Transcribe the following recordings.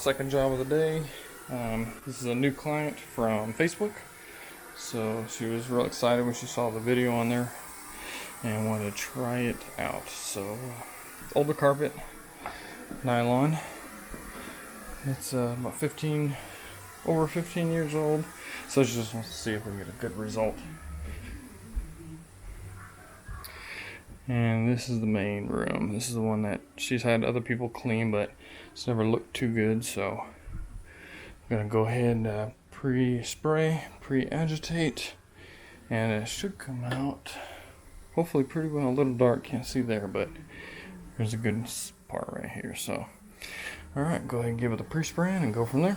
second job of the day. This is a new client from Facebook, so she was real excited when she saw the video on there and wanted to try it out. So older carpet, nylon. It's about over 15 years old, so she just wants to see if we can get a good result. And this is the main room. This is the one that she's had other people clean, but it's never looked too good. So I'm gonna go ahead and pre-spray, pre-agitate, and it should come out hopefully pretty well. A little dark, can't see there, but there's a good part right here. So all right, go ahead and give it a pre-spray and go from there.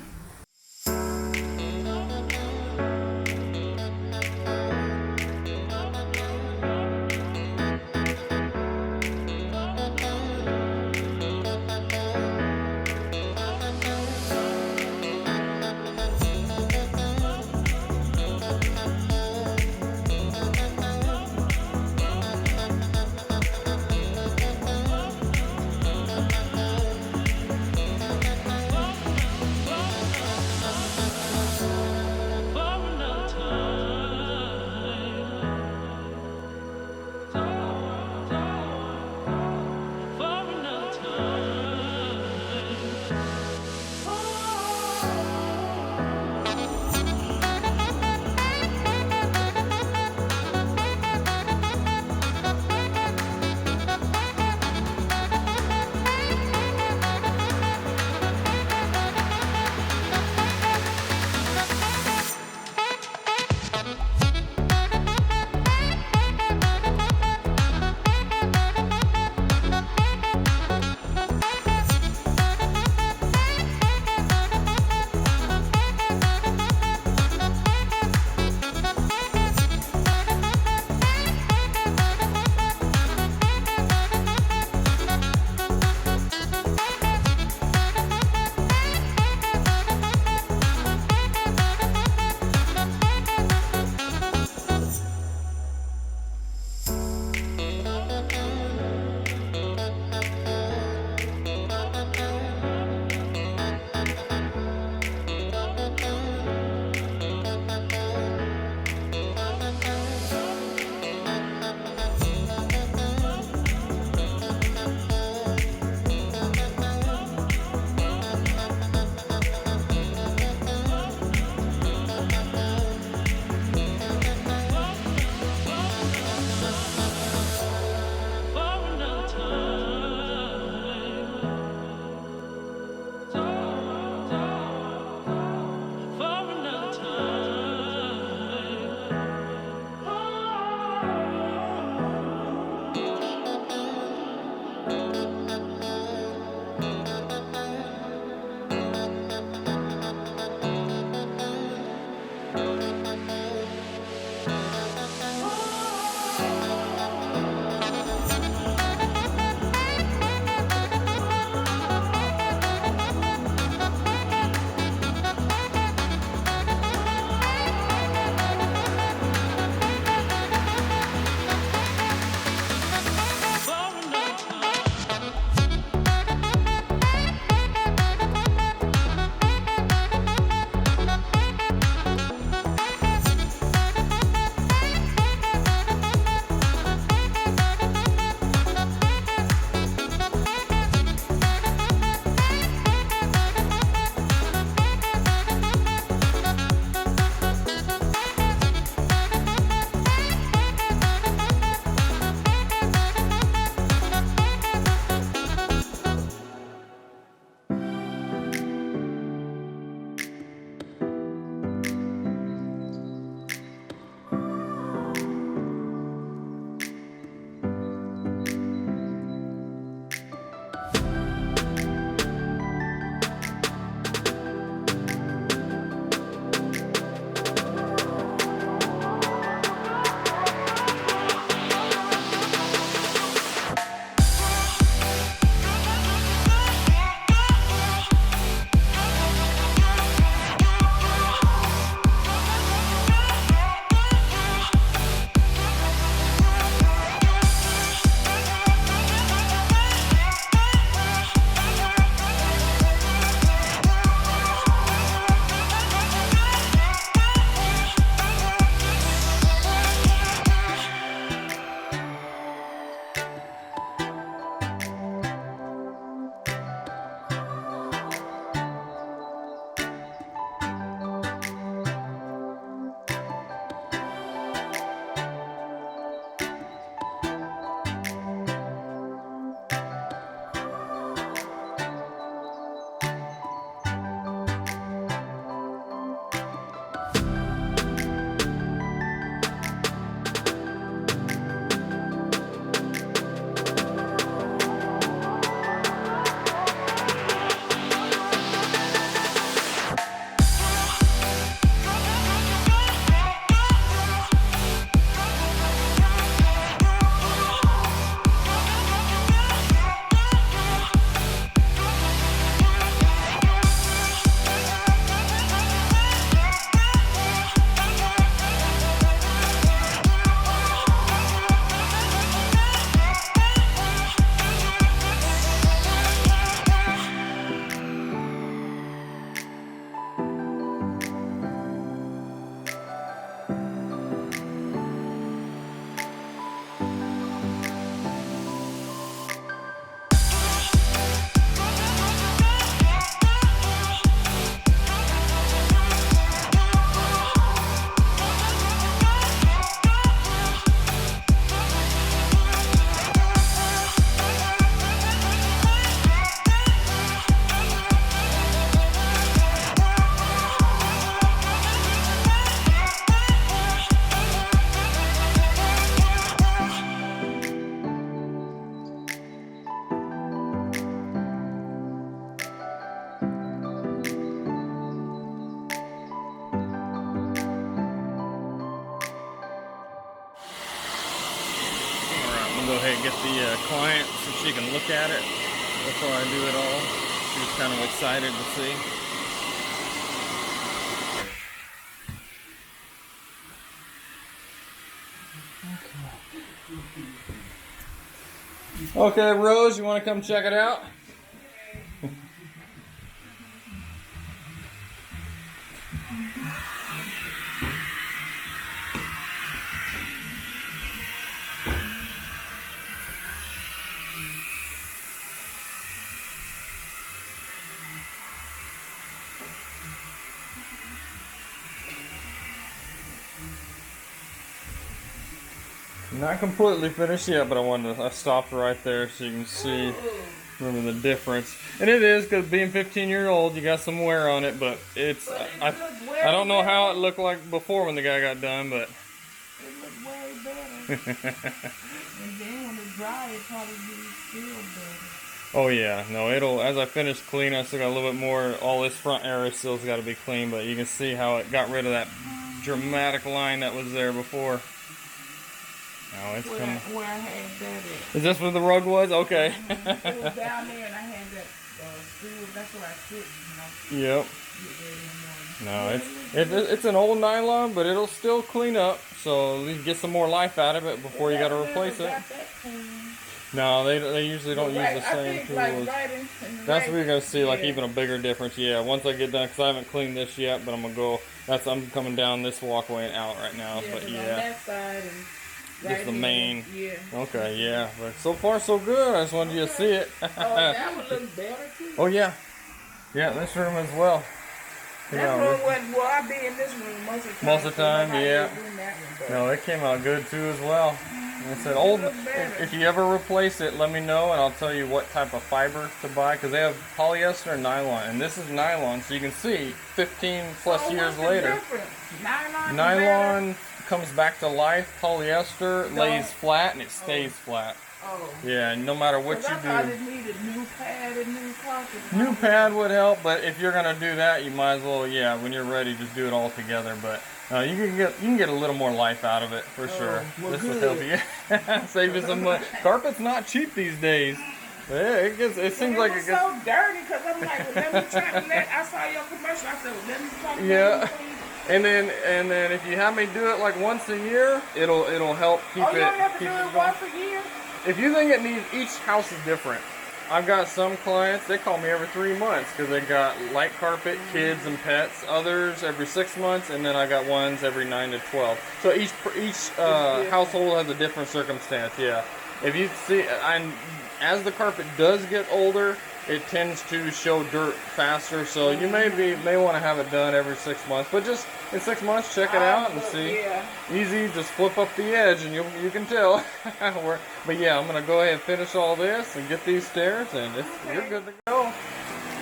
go ahead and get the client so she can look at it before I do it all. She was kind of excited to see. Okay, Rose, you want to come check it out? Not completely finished yet, but I stopped right there so you can see, remember the difference. And it is, because being 15-year-old, you got some wear on it, but it's, I don't know how it looked like before when the guy got done, but. It looked way better. And then when it dries, it probably be still better. Oh yeah, no, it'll, as I finish clean, I still got a little bit more, all this front area still's got to be clean, but you can see how it got rid of that dramatic line that was there before. Now it's coming. Where I had that at. Is this where the rug was? Okay. It was down there and I had that stool, that's where I sit, you know. Yep. No, it's an old nylon, but it'll still clean up, so at least get some more life out of it before you got to replace it. No, they usually don't use the same tools. That's where you're gonna see like even a bigger difference. Yeah, once I get done, because I haven't cleaned this yet, but I'm gonna go. I'm coming down this walkway and out right now. But yeah, on that side and just the main. Yeah. Okay, yeah, but so far so good. I just wanted you to see it. Oh, that one looks better too. Oh yeah, yeah, this room as well. That room wasn't, well, I be in this room most of the time. Most of the time, yeah. No, it came out good too as well. And I said, if you ever replace it, let me know and I'll tell you what type of fiber to buy, because they have polyester and nylon, and this is nylon, so you can see 15 plus years later. Nylon comes back to life. Polyester lays flat and it stays flat. Oh. Yeah, no matter what you do. I just needed new pad and new carpet. New pad would help, but if you're gonna do that, you might as well, yeah, when you're ready, just do it all together. But you can get a little more life out of it for sure. Well, this will help you save you some money. Carpet's not cheap these days. Yeah, it seems like it gets so dirty because I'm like, well, let me try. I saw your commercial. I said, well, let me try. Yeah. And then if you have me do it like once a year, it'll help keep it. You don't have to do it once a year? If you think it needs, each house is different. I've got some clients, they call me every 3 months because they got light carpet, kids, and pets. Others every 6 months, and then I got ones every 9 to 12. So each household has a different circumstance. Yeah. If you see, as the carpet does get older, it tends to show dirt faster. So you may want to have it done every 6 months, but just in 6 months, check it out and see. Yeah. Easy, just flip up the edge and you can tell. But yeah, I'm gonna go ahead and finish all this and get these stairs, and you're good to go.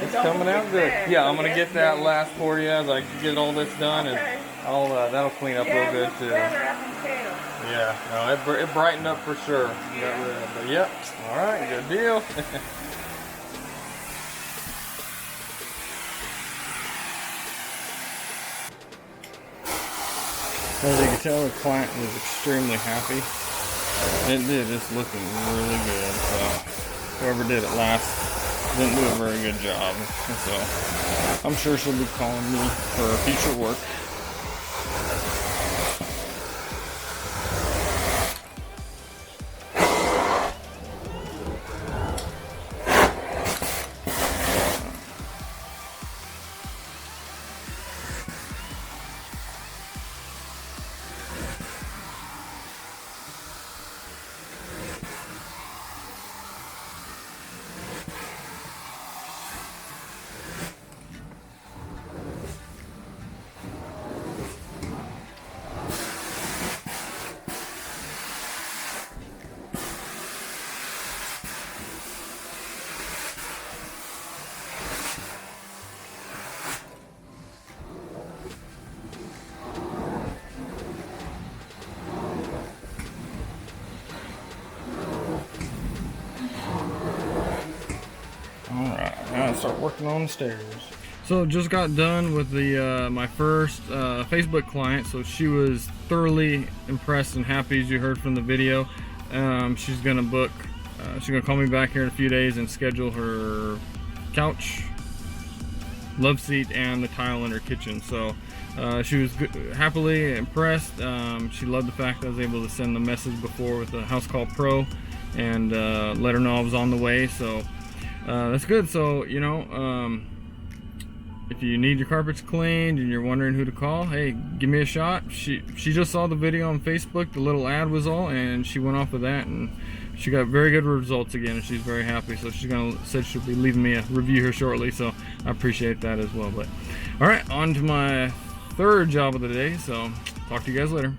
It's coming out good. Yeah, I'm gonna get that last for you as I get all this done, and that'll clean up real good too. Yeah, no, it brightened up for sure. But yep, all right, good deal. As you can tell, the client was extremely happy. It's looking really good. So whoever did it last didn't do a very good job. So I'm sure she'll be calling me for future work. Start working on the stairs. So just got done with the my first Facebook client. So she was thoroughly impressed and happy, as you heard from the video. she's gonna book. She's gonna call me back here in a few days and schedule her couch, love seat, and the tile in her kitchen. So she was happily impressed. She loved the fact I was able to send the message before with the House Call Pro and let her know I was on the way. So that's good. So you know, if you need your carpets cleaned and you're wondering who to call, hey, give me a shot. She just saw the video on Facebook, the little ad was all, and she went off of that, and she got very good results again, and she's very happy. So said she'll be leaving me a review here shortly, so I appreciate that as well. But all right, on to my third job of the day. So talk to you guys later.